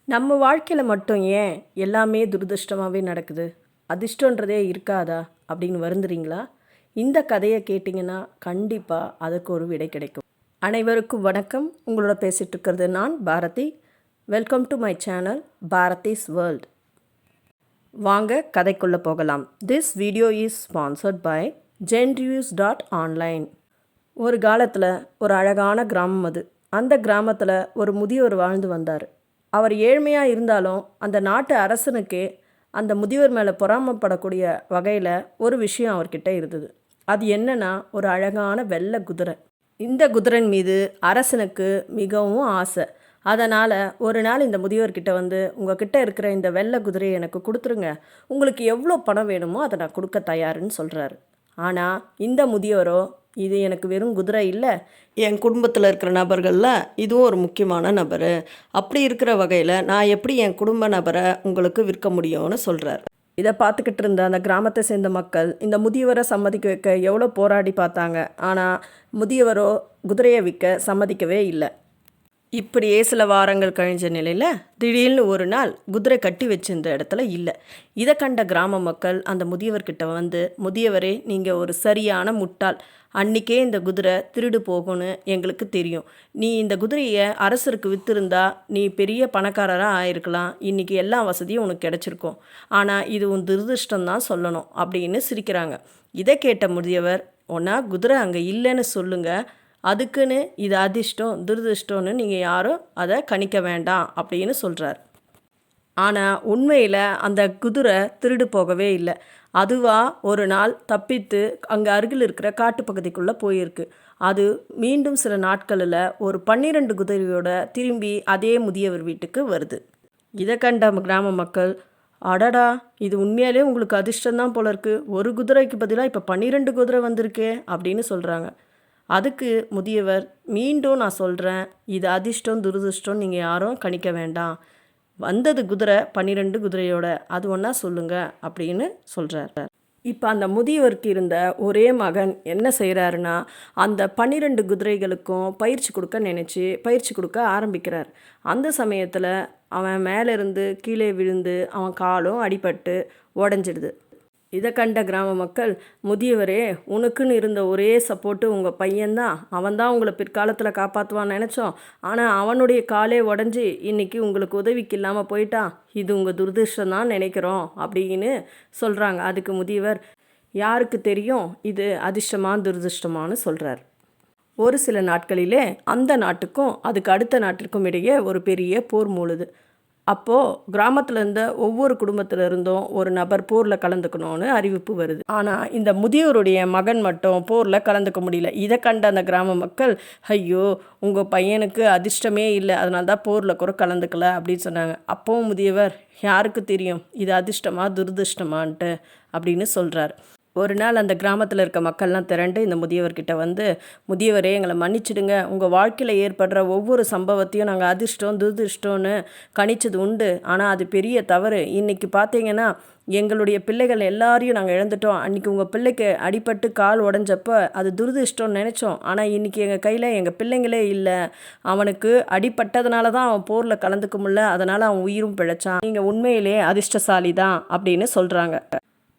நம்ம வாழ்க்கையில் மட்டும் ஏன் எல்லாமே துரதிர்ஷ்டமாகவே நடக்குது, அதிர்ஷ்டன்றதே இருக்காதா அப்படின்னு வருந்துறீங்களா? இந்த கதையை கேட்டிங்கன்னா கண்டிப்பாக அதுக்கு ஒரு விடை கிடைக்கும். அனைவருக்கும் வணக்கம். உங்களோட பேசிகிட்டு இருக்கிறது நான் Bharathi. Welcome to my channel Bharathi's world. வாங்க கதைக்குள்ளே போகலாம். This video is sponsored by genreviews.online. ஒரு காலத்தில் ஒரு அழகான கிராமம் அது. அந்த கிராமத்தில் ஒரு முதியவர் வாழ்ந்து வந்தார். அவர் ஏழ்மையாக இருந்தாலும் அந்த நாட்டு அரசனுக்கே அந்த முதியவர் மேலே பொறாமப்படக்கூடிய வகையில் ஒரு விஷயம் அவர்கிட்ட இருந்தது. அது என்னன்னா, ஒரு அழகான வெள்ளை குதிரை. இந்த குதிரைன் மீது அரசனுக்கு மிகவும் ஆசை. அதனால் ஒரு நாள் இந்த முதியவர்கிட்ட வந்து, உங்ககிட்ட இருக்கிற இந்த வெள்ளை குதிரையை எனக்கு கொடுத்துருங்க, உங்களுக்கு எவ்வளோ பணம் வேணுமோ அதை நான் கொடுக்க தயாருன்னு சொல்கிறாரு. ஆனால் இந்த முதியவரோ, இது எனக்கு வெறும் குதிரை இல்லை, என் குடும்பத்தில் இருக்கிற நபர்களில் இதுவும் ஒரு முக்கியமான நபர். அப்படி இருக்கிற வகையில் நான் எப்படி என் குடும்ப நபரை உங்களுக்கு விற்க முடியும்னு சொல்கிறார். இதை பார்த்துக்கிட்டு இருந்த அந்த கிராமத்தை சேர்ந்த மக்கள் இந்த முதியவரை சம்மதிக்க வைக்க எவ்வளோ போராடி பார்த்தாங்க. ஆனால் முதியவரோ குதிரையை விற்க சம்மதிக்கவே இல்லை. இப்படியே சில வாரங்கள் கழிஞ்ச நிலையில் திடீர்னு ஒரு நாள் குதிரை கட்டி வச்சிருந்த இடத்துல இல்லை. இதை கண்ட கிராம மக்கள் அந்த முதியவர்கிட்ட வந்து, முதியவரே, நீங்கள் ஒரு சரியான முட்டாள், அன்றைக்கே இந்த குதிரை திருடு போகும்னு எங்களுக்கு தெரியும். நீ இந்த குதிரையை அரசருக்கு விற்றுருந்தா நீ பெரிய பணக்காரராக ஆயிருக்கலாம், இன்றைக்கி எல்லா வசதியும் உனக்கு கிடச்சிருக்கும். ஆனால் இது உன் துரதிர்ஷ்டம்தான் சொல்லணும் அப்படின்னு சிரிக்கிறாங்க. இதை கேட்ட முதியவர், ஒன்றா குதிரை அங்கே இல்லைன்னு சொல்லுங்கள், அதுக்குன்னு இது அதிர்ஷ்டம் துரதிர்ஷ்டம்னு நீங்கள் யாரும் அதை கணிக்க வேண்டாம் அப்படின்னு சொல்கிறார். ஆனால் உண்மையில் அந்த குதிரை திருடு போகவே இல்லை. அதுவாக ஒரு நாள் தப்பித்து அங்கே அருகில் இருக்கிற காட்டுப்பகுதிக்குள்ளே போயிருக்கு. அது மீண்டும் சில நாட்களில் ஒரு 12 குதிரையோட திரும்பி அதே முதியவர் வீட்டுக்கு வருது. இதை கண்ட கிராம மக்கள், அடடா, இது உண்மையாலே உங்களுக்கு அதிர்ஷ்டம்தான் போல இருக்கு, ஒரு குதிரைக்கு பதிலாக இப்போ 12 குதிரை வந்திருக்கே அப்படின்னு சொல்கிறாங்க. அதுக்கு முதியவர், மீண்டும் நான் சொல்கிறேன், இது அதிர்ஷ்டம் துரதிர்ஷ்டம் நீங்கள் யாரும் கணிக்க வேண்டாம், வந்தது குதிரை 12 குதிரையோட, அது ஒன்றா சொல்லுங்கள் அப்படின்னு சொல்கிறார். இப்போ அந்த முதியவருக்கு இருந்த ஒரே மகன் என்ன செய்கிறாருன்னா, அந்த 12 குதிரைகளுக்கும் பயிற்சி கொடுக்க ஆரம்பிக்கிறார். அந்த சமயத்தில் அவன் மேலேருந்து கீழே விழுந்து அவன் காலும் அடிபட்டு உடஞ்சிடுது. இதை கண்ட கிராம மக்கள், முதியவரே, உனக்குன்னு இருந்த ஒரே சப்போர்ட்டு உங்கள் பையன்தான், அவன்தான் உங்களை பிற்காலத்தில் காப்பாற்றுவான்னு நினச்சோம், ஆனால் அவனுடைய காலே உடஞ்சி இன்றைக்கி உங்களுக்கு உதவிக்கு இல்லாமல் போயிட்டான், இது உங்கள் துரதிர்ஷ்டம் தான் நினைக்கிறோம் அப்படின்னு சொல்கிறாங்க. அதுக்கு முதியவர், யாருக்கு தெரியும் இது அதிர்ஷ்டமா துரதிர்ஷ்டமானு சொல்கிறார். ஒரு சில நாட்களிலே அந்த நாட்டுக்கும் அதுக்கு அடுத்த நாட்டிற்கும் இடையே ஒரு பெரிய போர் மூழுது. அப்போது கிராமத்தில் இருந்த ஒவ்வொரு குடும்பத்தில் இருந்தும் ஒரு நபர் போரில் கலந்துக்கணும்னு அறிவிப்பு வருது. ஆனால் இந்த முதியோருடைய மகன் மட்டும் போரில் கலந்துக்க முடியல. இதை கண்ட அந்த கிராம மக்கள், ஐயோ, உங்கள் பையனுக்கு அதிர்ஷ்டமே இல்லை, அதனால தான் போரில் கூட கலந்துக்கல அப்படின்னு சொன்னாங்க. அப்போவும் முதியவர், யாருக்கு தெரியும் இது அதிர்ஷ்டமா துரதிர்ஷ்டமான்ட்டு அப்படின்னு சொல்கிறார். ஒரு நாள் அந்த கிராமத்தில் இருக்க மக்கள்லாம் திரண்டு இந்த முதியவர்கிட்ட வந்து, முதியவரே, எங்களை மன்னிச்சிடுங்க, உங்கள் வாழ்க்கையில் ஏற்படுற ஒவ்வொரு சம்பவத்தையும் நாங்கள் அதிர்ஷ்டம் துரதிர்ஷ்டம்னு கணிச்சது உண்டு, ஆனால் அது பெரிய தவறு. இன்றைக்கி பார்த்தீங்கன்னா எங்களுடைய பிள்ளைகள் எல்லாரையும் நாங்கள் இழந்துட்டோம். அன்றைக்கி உங்கள் பிள்ளைக்கு அடிபட்டு கால் உடஞ்சப்போ அது துரதிர்ஷ்டம்னு நினச்சோம், ஆனால் இன்றைக்கி எங்கள் கையில் எங்கள் பிள்ளைங்களே இல்லை, அவனுக்கு அடிபட்டதுனால தான் அவன் போரில் கலந்துக்க முடியல, அதனால் அவன் உயிரும் பிழைச்சான், நீங்கள் உண்மையிலே அதிர்ஷ்டசாலி தான் அப்படின்னு சொல்கிறாங்க.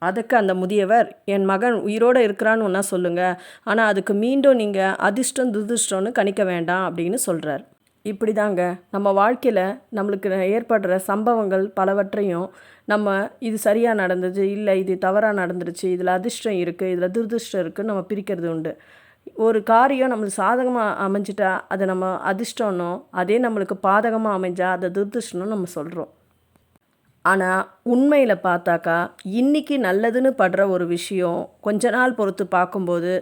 அதுக்கு அந்த முதியவர், என் மகன் உயிரோடு இருக்கிறான்னு ஒன்றா சொல்லுங்கள், ஆனால் அதுக்கு மீண்டும் நீங்கள் அதிர்ஷ்டம் துரதிர்ஷ்டம்னு கணிக்க வேண்டாம் அப்படின்னு சொல்கிறார். இப்படி தாங்க நம்ம வாழ்க்கையில் நம்மளுக்கு ஏற்படுற சம்பவங்கள் பலவற்றையும் நம்ம இது சரியாக நடந்துச்சு, இல்லை இது தவறாக நடந்துருச்சு, இதில் அதிர்ஷ்டம் இருக்குது, இதில் துரதிர்ஷ்டம் இருக்குதுன்னு நம்ம பிரிக்கிறது உண்டு. ஒரு காரியம் நம்மளுக்கு சாதகமாக அமைஞ்சிட்டா அதை நம்ம அதிர்ஷ்டம்னோ, அதே நம்மளுக்கு பாதகமாக அமைஞ்சால் அதை துரதிர்ஷ்டம்னு நம்ம சொல்கிறோம். ஆனால் உண்மையில் பார்த்தாக்கா, இன்றைக்கி நல்லதுன்னு படுற ஒரு விஷயம் கொஞ்ச நாள் பொறுத்து பார்க்கும்போது,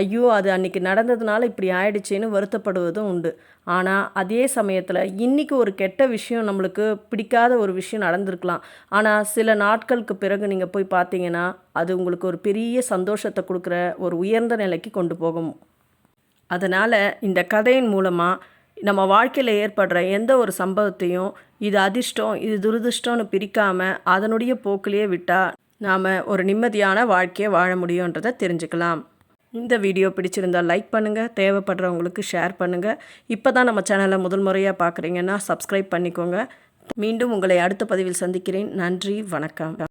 ஐயோ, அது அன்றைக்கி நடந்ததுனால இப்படி ஆயிடுச்சேன்னு வருத்தப்படுவதும் உண்டு. ஆனால் அதே சமயத்தில் இன்றைக்கி ஒரு கெட்ட விஷயம், நம்மளுக்கு பிடிக்காத ஒரு விஷயம் நடந்திருக்கலாம், ஆனால் சில நாட்களுக்கு பிறகு நீங்கள் போய் பார்த்தீங்கன்னா அது உங்களுக்கு ஒரு பெரிய சந்தோஷத்தை கொடுக்குற ஒரு உயர்ந்த நிலைக்கு கொண்டு போகும். அதனால் இந்த கதையின் மூலமாக நம்ம வாழ்க்கையில் ஏற்படுற எந்த ஒரு சம்பவத்தையும் இது அதிர்ஷ்டம் இது துரதிர்ஷ்டம்னு பிரிக்காமல் அதனுடைய போக்கிலேயே விட்டால் நாம் ஒரு நிம்மதியான வாழ்க்கையை வாழ முடியுன்றதை தெரிஞ்சுக்கலாம். இந்த வீடியோ பிடிச்சிருந்தால் லைக் பண்ணுங்கள், தேவைப்படுறவங்களுக்கு ஷேர் பண்ணுங்கள். இப்போ தான் நம்ம சேனலை முதல் முறையாக பார்க்குறீங்கன்னா சப்ஸ்கிரைப் பண்ணிக்கோங்க. மீண்டும் உங்களை அடுத்த பதிவில் சந்திக்கிறேன். நன்றி, வணக்கம்.